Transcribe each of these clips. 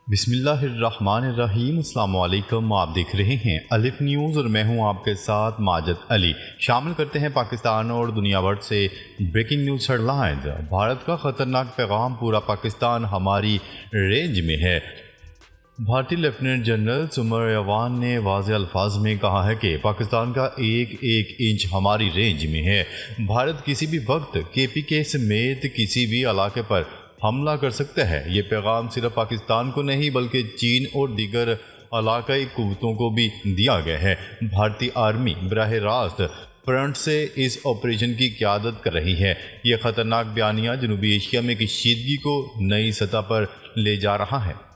بسم اللہ الرحمن الرحیم۔ السلام علیکم، آپ دیکھ رہے ہیں الف نیوز اور میں ہوں آپ کے ساتھ ماجد علی۔ شامل کرتے ہیں پاکستان اور دنیا بھر سے breaking news headlines. Bharat کا خطرناک پیغام، پورا پاکستان ہماری رینج میں ہے۔ بھارتی لیفٹیننٹ جنرل سمر ایوان نے واضح الفاظ میں کہا ہے کہ پاکستان کا ایک ایک انچ ہماری رینج میں ہے۔ بھارت کسی بھی وقت KPK سمیت کسی بھی علاقے پر حملہ کر سکتا ہے۔ یہ پیغام صرف پاکستان کو نہیں بلکہ چین اور دیگر علاقائی قوتوں کو بھی دیا گیا ہے۔ بھارتی آرمی براہ راست فرنٹ سے اس آپریشن کی قیادت کر رہی ہے۔ یہ خطرناک بیانیہ جنوبی ایشیا میں کشیدگی کو نئی سطح پر لے جا رہا ہے۔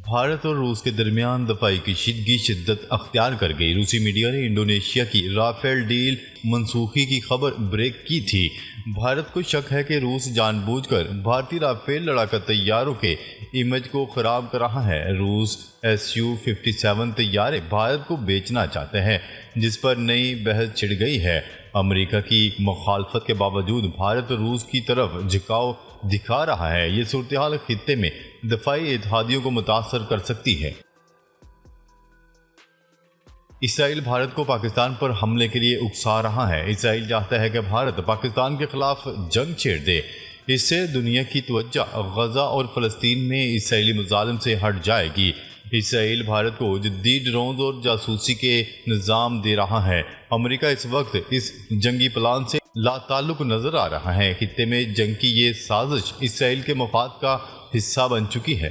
بھارت اور روس کے درمیان دفاعی کشیدگی شدت اختیار کر گئی۔ روسی میڈیا نے انڈونیشیا کی رافیل ڈیل منسوخی کی خبر بریک کی تھی۔ بھارت کو شک ہے کہ روس جان بوجھ کر بھارتی رافیل لڑاکا طیاروں کے امیج کو خراب کر رہا ہے۔ روس Su-57 طیارے بھارت کو بیچنا چاہتے ہیں، جس پر نئی بحث چھڑ گئی ہے۔ امریکہ کی مخالفت کے باوجود بھارت روس کی طرف جھکاؤ دکھا رہا ہے۔ یہ صورتحال خطے میں دفاعی اتحادیوں کو متاثر کر سکتی ہے۔ اسرائیل بھارت کو پاکستان پر حملے کے لیے اکسا رہا ہے۔ اسرائیل چاہتا ہے کہ بھارت پاکستان کے خلاف جنگ چھیڑ دے۔ اس سے دنیا کی توجہ غزہ اور فلسطین میں اسرائیلی مظالم سے ہٹ جائے گی۔ اسرائیل بھارت کو جدید ڈرونز اور جاسوسی کے نظام دے رہا ہے۔ امریکہ اس وقت اس جنگی پلان سے لا تعلق نظر آ رہا ہے۔ خطے میں جنگ کی یہ سازش اسرائیل کے مفاد کا حصہ بن چکی ہے۔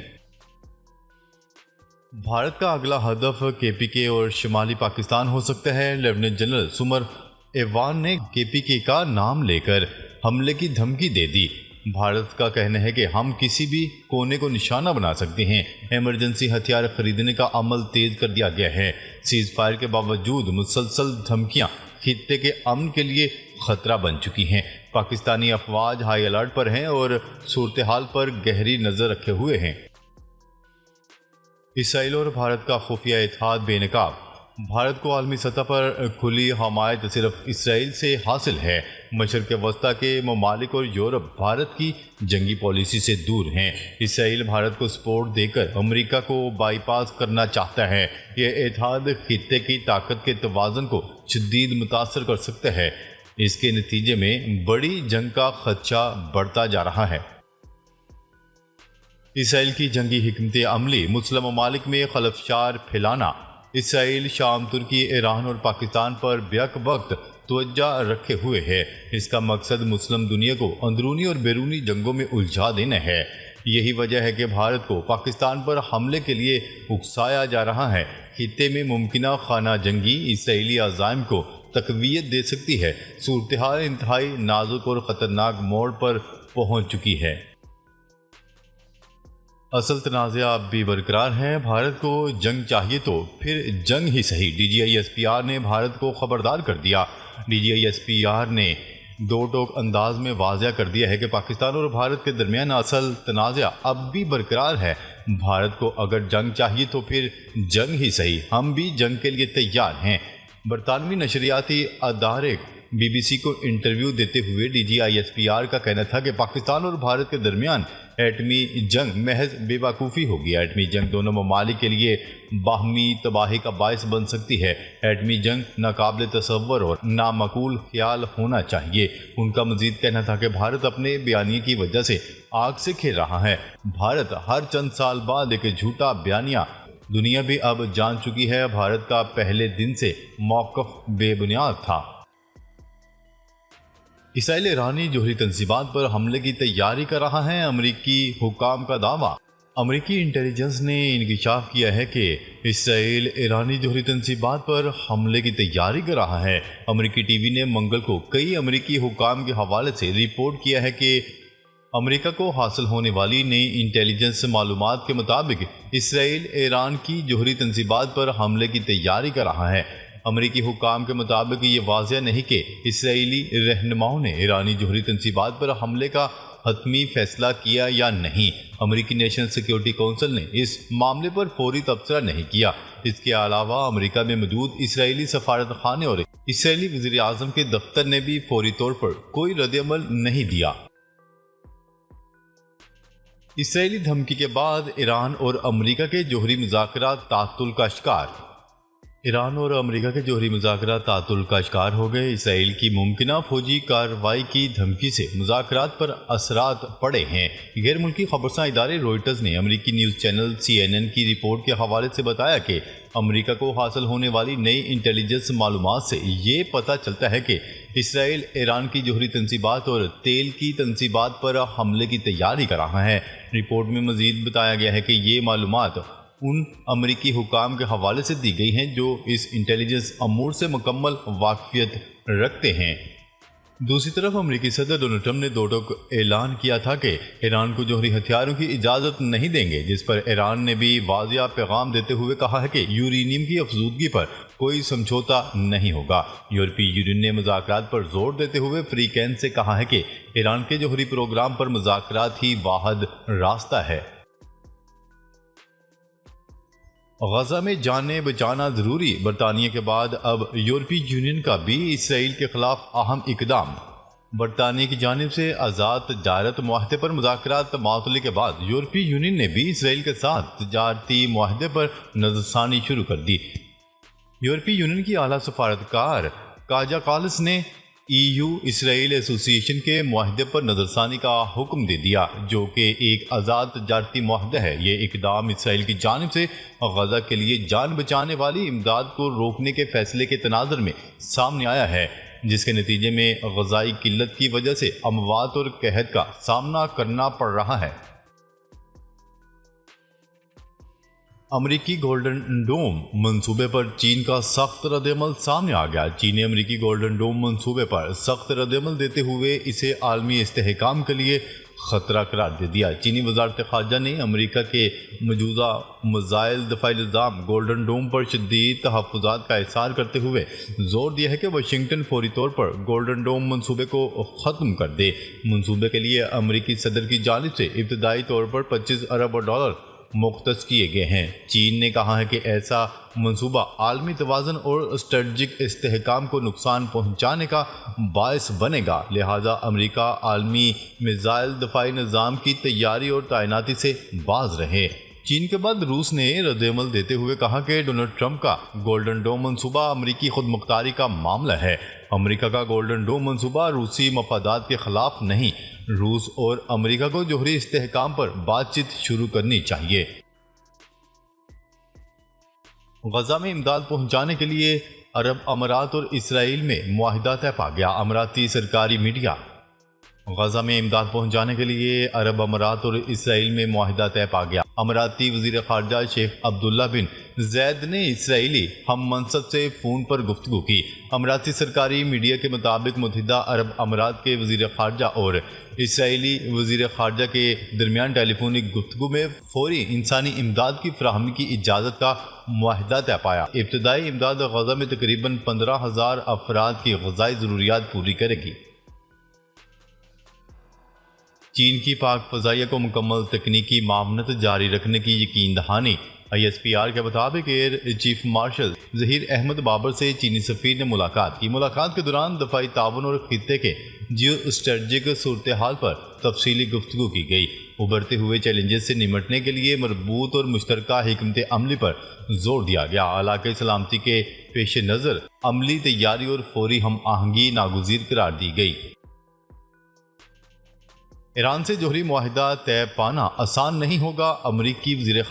بھارت کا اگلا ہدف KPK اور شمالی پاکستان ہو سکتا ہے۔ لیفٹیننٹ جنرل سمر ایوان نے KPK کا نام لے کر حملے کی دھمکی دے دی۔ بھارت کا کہنا ہے کہ ہم کسی بھی کونے کو نشانہ بنا سکتے ہیں۔ ایمرجنسی ہتھیار خریدنے کا عمل تیز کر دیا گیا ہے۔ سیز فائر کے باوجود مسلسل دھمکیاں خطے کے امن کے لیے خطرہ بن چکی ہیں۔ پاکستانی افواج ہائی الرٹ پر ہیں اور صورتحال پر گہری نظر رکھے ہوئے ہیں۔ اسرائیل اور بھارت کا خفیہ اتحاد بے نقاب۔ بھارت کو عالمی سطح پر کھلی حمایت صرف اسرائیل سے حاصل ہے۔ مشرق وسطیٰ کے ممالک اور یورپ بھارت کی جنگی پالیسی سے دور ہیں۔ اسرائیل بھارت کو سپورٹ دے کر امریکہ کو بائی پاس کرنا چاہتا ہے۔ یہ اتحاد خطے کی طاقت کے توازن کو شدید متاثر کر سکتا ہے۔ اس کے نتیجے میں بڑی جنگ کا خدشہ بڑھتا جا رہا ہے۔ اسرائیل کی جنگی حکمت عملی، مسلم ممالک میں خلفشار پھیلانا۔ اسرائیل شام، ترکی، ایران اور پاکستان پر بیک وقت توجہ رکھے ہوئے ہے۔ اس کا مقصد مسلم دنیا کو اندرونی اور بیرونی جنگوں میں الجھا دینا ہے۔ یہی وجہ ہے کہ بھارت کو پاکستان پر حملے کے لیے اکسایا جا رہا ہے۔ خطے میں ممکنہ خانہ جنگی اسرائیلی عزائم کو تقویت دے سکتی ہے۔ صورتحال انتہائی نازک اور خطرناک موڑ پر پہنچ چکی ہے۔ اصل تنازع اب بھی برقرار ہے۔ بھارت کو جنگ چاہیے تو پھر جنگ ہی صحیح۔ DGI-SPR نے بھارت کو خبردار کر دیا۔ DGI-SPR نے دو ٹوک انداز میں واضح کر دیا ہے کہ پاکستان اور بھارت کے درمیان اصل تنازع اب بھی برقرار ہے۔ بھارت کو اگر جنگ چاہیے تو پھر جنگ ہی صحیح، ہم بھی جنگ کے لیے تیار ہیں۔ برطانوی نشریاتی ادارے BBC کو انٹرویو دیتے ہوئے DGI-SPR کا کہنا تھا کہ پاکستان اور بھارت کے درمیان ایٹمی جنگ محض بے وقوفی ہوگی۔ ایٹمی جنگ دونوں ممالک کے لیے باہمی تباہی کا باعث بن سکتی ہے۔ ایٹمی جنگ ناقابل تصور اور نامعقول خیال ہونا چاہیے۔ ان کا مزید کہنا تھا کہ بھارت اپنے بیانیے کی وجہ سے آگ سے کھیل رہا ہے۔ بھارت ہر چند سال بعد ایک جھوٹا بیانیہ، دنیا بھی اب جان چکی ہے۔ بھارت کا پہلے دن سے موقف بے بنیاد تھا۔ اسرائیل ایرانی جوہری تنصیبات پر حملے کی تیاری کر رہا ہے۔ امریکی حکام کا دعویٰ۔ امریکی انٹیلیجنس نے انکشاف کیا ہے کہ اسرائیل ایرانی جوہری تنصیبات پر حملے کی تیاری کر رہا ہے۔ امریکی ٹی وی نے منگل کو کئی امریکی حکام کے حوالے سے رپورٹ کیا ہے کہ امریکہ کو حاصل ہونے والی نئی انٹیلیجنس معلومات کے مطابق اسرائیل ایران کی جوہری تنصیبات پر حملے کی تیاری کر رہا ہے۔ امریکی حکام کے مطابق یہ واضح نہیں کہ اسرائیلی رہنماؤں نے ایرانی جوہری تنصیبات پر حملے کا حتمی فیصلہ کیا یا نہیں۔ امریکی نیشنل سیکیورٹی کونسل نے اس معاملے پر فوری تبصرہ نہیں کیا۔ اس کے علاوہ امریکہ میں موجود اسرائیلی سفارت خانے اور اسرائیلی وزیر اعظم کے دفتر نے بھی فوری طور پر کوئی رد عمل نہیں دیا۔ اسرائیلی دھمکی کے بعد ایران اور امریکہ کے جوہری مذاکرات تعطل کا شکار۔ ایران اور امریکہ کے جوہری مذاکرات تعطل کا شکار ہو گئے۔ اسرائیل کی ممکنہ فوجی کارروائی کی دھمکی سے مذاکرات پر اثرات پڑے ہیں۔ غیر ملکی خبرساں ادارے روئٹرز نے امریکی نیوز چینل CNN کی رپورٹ کے حوالے سے بتایا کہ امریکہ کو حاصل ہونے والی نئی انٹیلیجنس معلومات سے یہ پتہ چلتا ہے کہ اسرائیل ایران کی جوہری تنصیبات اور تیل کی تنصیبات پر حملے کی تیاری کر رہا ہے۔ رپورٹ میں مزید بتایا گیا ہے کہ یہ معلومات ان امریکی حکام کے حوالے سے دی گئی ہیں جو اس انٹیلیجنس امور سے مکمل واقفیت رکھتے ہیں۔ دوسری طرف امریکی صدر ڈونلڈ ٹرمپ نے دو ٹوک اعلان کیا تھا کہ ایران کو جوہری ہتھیاروں کی اجازت نہیں دیں گے، جس پر ایران نے بھی واضح پیغام دیتے ہوئے کہا ہے کہ یورینیم کی افزودگی پر کوئی سمجھوتا نہیں ہوگا۔ یورپی یونین نے مذاکرات پر زور دیتے ہوئے فریقین سے کہا ہے کہ ایران کے جوہری پروگرام پر مذاکرات ہی واحد راستہ ہے۔ غزہ میں جانیں بچانا ضروری، برطانیہ کے بعد اب یورپی یونین کا بھی اسرائیل کے خلاف اہم اقدام۔ برطانیہ کی جانب سے آزاد تجارت معاہدے پر مذاکرات معطلی کے بعد یورپی یونین نے بھی اسرائیل کے ساتھ تجارتی معاہدے پر نظر ثانی شروع کر دی۔ یورپی یونین کی اعلیٰ سفارتکار کاجا کالس نے EU اسرائیل ایسوسی ایشن کے معاہدے پر نظر ثانی کا حکم دے دیا، جو کہ ایک آزاد تجارتی معاہدہ ہے۔ یہ اقدام اسرائیل کی جانب سے غزہ کے لیے جان بچانے والی امداد کو روکنے کے فیصلے کے تناظر میں سامنے آیا ہے، جس کے نتیجے میں غذائی قلت کی وجہ سے اموات اور قحط کا سامنا کرنا پڑ رہا ہے۔ امریکی گولڈن ڈوم منصوبے پر چین کا سخت رد عمل سامنے آ گیا۔ چین نے امریکی گولڈن ڈوم منصوبے پر سخت رد عمل دیتے ہوئے اسے عالمی استحکام کے لیے خطرہ قرار دے دیا۔ چینی وزارت خارجہ نے امریکہ کے مجوزہ میزائل دفاعی نظام گولڈن ڈوم پر شدید تحفظات کا اظہار کرتے ہوئے زور دیا ہے کہ واشنگٹن فوری طور پر گولڈن ڈوم منصوبے کو ختم کر دے۔ منصوبے کے لیے امریکی صدر کی جانب سے ابتدائی طور پر $25 ارب مختص کیے گئے ہیں۔ چین نے کہا ہے کہ ایسا منصوبہ عالمی توازن اور اسٹریٹجک استحکام کو نقصان پہنچانے کا باعث بنے گا، لہذا امریکہ عالمی میزائل دفاعی نظام کی تیاری اور تعیناتی سے باز رہے۔ چین کے بعد روس نے رد عمل دیتے ہوئے کہا کہ ڈونلڈ ٹرمپ کا گولڈن ڈوم منصوبہ امریکی خود مختاری کا معاملہ ہے۔ امریکہ کا گولڈن ڈوم منصوبہ روسی مفادات کے خلاف نہیں۔ روس اور امریکہ کو جوہری استحکام پر بات چیت شروع کرنی چاہیے۔ غزہ میں امداد پہنچانے کے لیے عرب امارات اور اسرائیل میں معاہدہ طے پا گیا۔ اماراتی سرکاری میڈیا۔ غزہ میں امداد پہنچانے کے لیے عرب امارات اور اسرائیل میں معاہدہ طے پا گیا۔ اماراتی وزیر خارجہ شیخ عبداللہ بن زید نے اسرائیلی ہم منصب سے فون پر گفتگو کی۔ اماراتی سرکاری میڈیا کے مطابق متحدہ عرب امارات کے وزیر خارجہ اور اسرائیلی وزیر خارجہ کے درمیان ٹیلی فونک گفتگو میں فوری انسانی امداد کی فراہمی کی اجازت کا معاہدہ طے پایا۔ ابتدائی امداد غزہ میں تقریباً 15,000 افراد کی غذائی ضروریات پوری کرے گی۔ چین کی پاک فضائیہ کو مکمل تکنیکی معاونت جاری رکھنے کی یقین دہانی۔ ISPR کے مطابق air chief marshal Zaheer Ahmed Babar سے چینی سفیر نے ملاقات کی۔ ملاقات کے دوران دفاعی تعاون اور خطے کے جیو اسٹریٹجک صورتحال پر تفصیلی گفتگو کی گئی۔ ابھرتے ہوئے چیلنجز سے نمٹنے کے لیے مربوط اور مشترکہ حکمت عملی پر زور دیا گیا۔ علاقائی سلامتی کے پیش نظر عملی تیاری اور فوری ہم آہنگی ناگزیر قرار دی گئی۔ ایران سے جوہری معاہدہ طے پانا آسان نہیں ہوگا، امریکی وزیر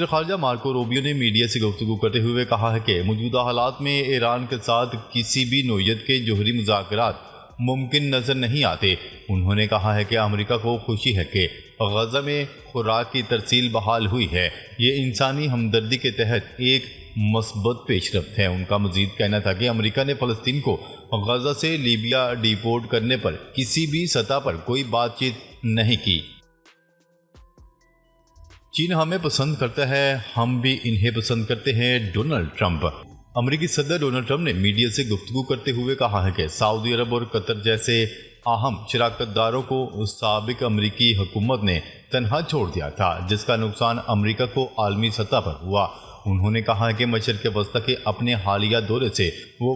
خارجہ مارکو روبیو نے میڈیا سے گفتگو کرتے ہوئے کہا ہے کہ موجودہ حالات میں ایران کے ساتھ کسی بھی نوعیت کے جوہری مذاکرات ممکن نظر نہیں آتے۔ انہوں نے کہا ہے کہ امریکہ کو خوشی ہے کہ غزہ میں خوراک کی ترسیل بحال ہوئی ہے، یہ انسانی ہمدردی کے تحت ایک مثبت پیش رفت ہے۔ ان کا مزید کہنا تھا کہ امریکہ نے فلسطین کو غزہ سے لیبیا ڈیپورٹ کرنے پر کسی بھی سطح پر کوئی بات چیت نہیں کی۔ چین ہمیں پسند کرتا ہے، ہم بھی انہیں پسند کرتے ہیں، ڈونلڈ ٹرمپ۔ امریکی صدر ڈونلڈ ٹرمپ نے میڈیا سے گفتگو کرتے ہوئے کہا ہے کہ سعودی عرب اور قطر جیسے اہم شراکت داروں کو سابق امریکی حکومت نے تنہا چھوڑ دیا تھا، جس کا نقصان امریکہ کو عالمی سطح پر ہوا۔ انہوں نے کہا کہ مشرق وسطی کے اپنے حالیہ دورے سے وہ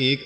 1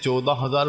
14,000